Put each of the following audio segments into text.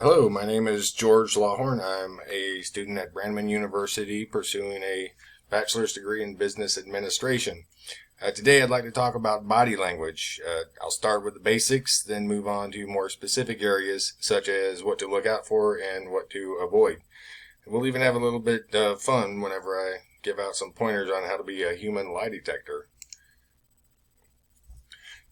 Hello, my name is George Lawhorn. I'm a student at Brandman University pursuing a bachelor's degree in business administration. Today I'd like to talk about body language. I'll start with the basics, then move on to more specific areas such as what to look out for and what to avoid. We'll even have a little bit of fun whenever I give out some pointers on how to be a human lie detector.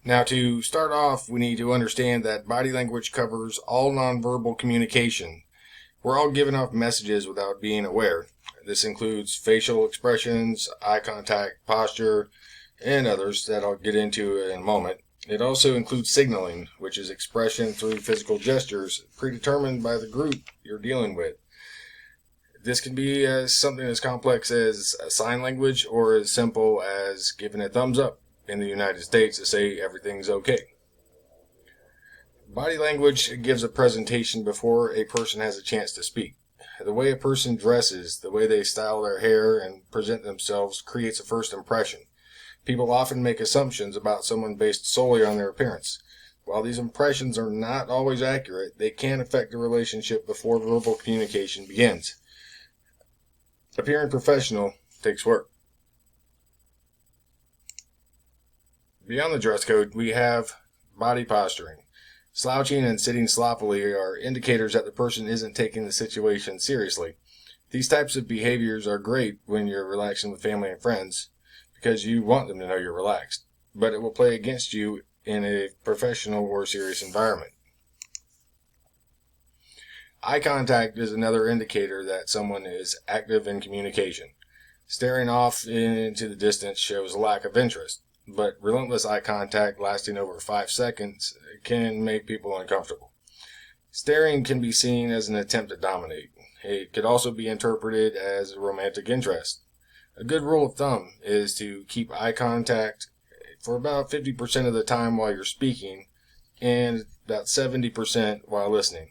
Now, to start off, we need to understand that body language covers all nonverbal communication. We're all giving off messages without being aware. This includes facial expressions, eye contact, posture, and others that I'll get into in a moment. It also includes signaling, which is expression through physical gestures predetermined by the group you're dealing with. This can be something as complex as sign language or as simple as giving a thumbs up in the United States to say everything's okay. Body language gives a presentation before a person has a chance to speak. The way a person dresses, the way they style their hair and present themselves creates a first impression. People often make assumptions about someone based solely on their appearance. While these impressions are not always accurate, they can affect the relationship before verbal communication begins. Appearing professional takes work. Beyond the dress code, we have body posturing. Slouching and sitting sloppily are indicators that the person isn't taking the situation seriously. These types of behaviors are great when you're relaxing with family and friends because you want them to know you're relaxed, but it will play against you in a professional or serious environment. Eye contact is another indicator that someone is active in communication. Staring off into the distance shows a lack of interest, but relentless eye contact lasting over 5 seconds can make people uncomfortable. Staring can be seen as an attempt to dominate. It could also be interpreted as a romantic interest. A good rule of thumb is to keep eye contact for about 50% of the time while you're speaking and about 70% while listening.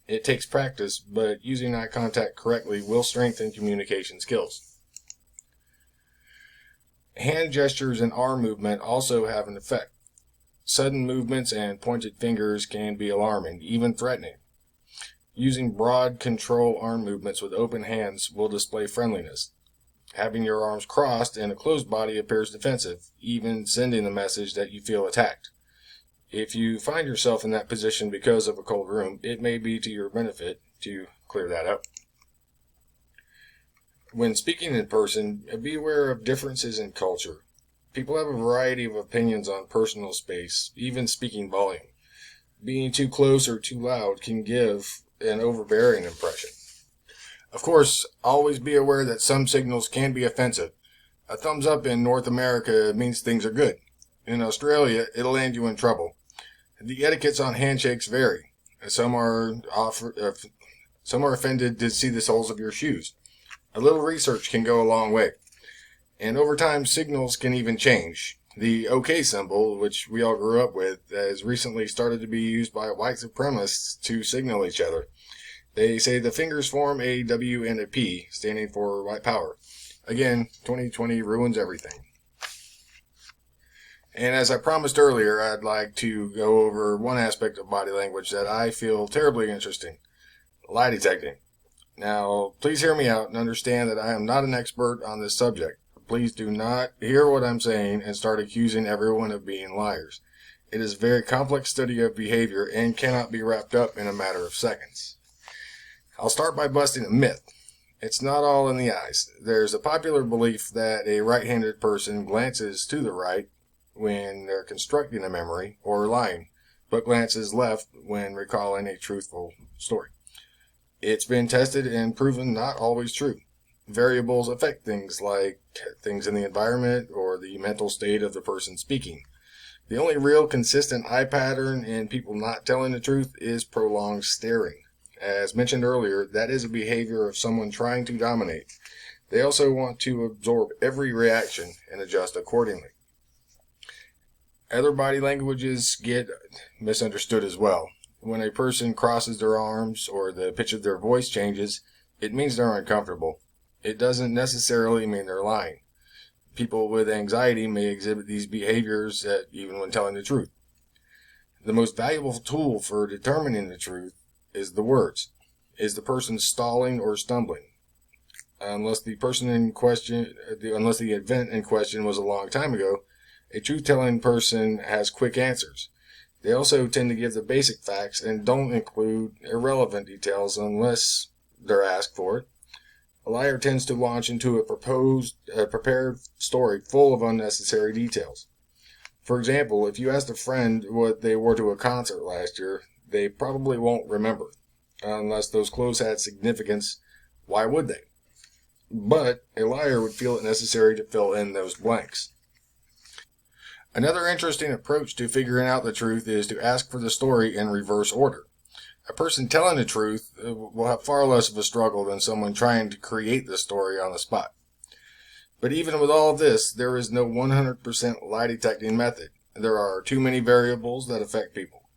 It takes practice, but using eye contact correctly will strengthen communication skills. Hand gestures and arm movement also have an effect. Sudden movements and pointed fingers can be alarming, even threatening. Using broad control arm movements with open hands will display friendliness. Having your arms crossed and a closed body appears defensive, even sending the message that you feel attacked. If you find yourself in that position because of a cold room, it may be to your benefit to clear that up. When speaking in person, be aware of differences in culture. People have a variety of opinions on personal space, even speaking volume. Being too close or too loud can give an overbearing impression. Of course, always be aware that some signals can be offensive. A thumbs up in North America means things are good. In Australia, it'll land you in trouble. The etiquettes on handshakes vary. Some are offended to see the soles of your shoes. A little research can go a long way. And over time, signals can even change. The OK symbol, which we all grew up with, has recently started to be used by white supremacists to signal each other. They say the fingers form a W and a P, standing for white power. Again, 2020 ruins everything. And as I promised earlier, I'd like to go over one aspect of body language that I feel terribly interesting: lie detecting. Now, please hear me out and understand that I am not an expert on this subject. Please do not hear what I'm saying and start accusing everyone of being liars. It is a very complex study of behavior and cannot be wrapped up in a matter of seconds. I'll start by busting a myth. It's not all in the eyes. There's a popular belief that a right-handed person glances to the right when they're constructing a memory or lying, but glances left when recalling a truthful story. It's been tested and proven not always true. Variables affect things like things in the environment or the mental state of the person speaking. The only real consistent eye pattern in people not telling the truth is prolonged staring. As mentioned earlier, that is a behavior of someone trying to dominate. They also want to absorb every reaction and adjust accordingly. Other body languages get misunderstood as well. When a person crosses their arms or the pitch of their voice changes, it means they're uncomfortable. It doesn't necessarily mean they're lying. People with anxiety may exhibit these behaviors even when telling the truth. The most valuable tool for determining the truth is the words. Is the person stalling or stumbling? Unless the event in question was a long time ago, a truth-telling person has quick answers. They also tend to give the basic facts and don't include irrelevant details unless they're asked for it. A liar tends to launch into a prepared story full of unnecessary details. For example, if you asked a friend what they wore to a concert last year, they probably won't remember. Unless those clothes had significance, why would they? But a liar would feel it necessary to fill in those blanks. Another interesting approach to figuring out the truth is to ask for the story in reverse order. A person telling the truth will have far less of a struggle than someone trying to create the story on the spot. But even with all of this, there is no 100% lie detecting method. There are too many variables that affect people.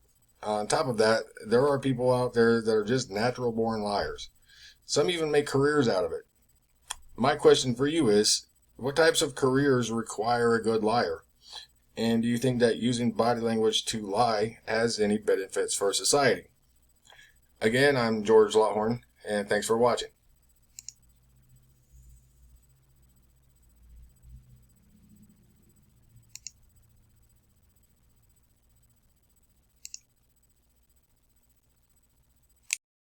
On top of that, there are people out there that are just natural born liars. Some even make careers out of it. My question for you is, what types of careers require a good liar? And do you think that using body language to lie has any benefits for society? Again, I'm George Lawhorn, and thanks for watching.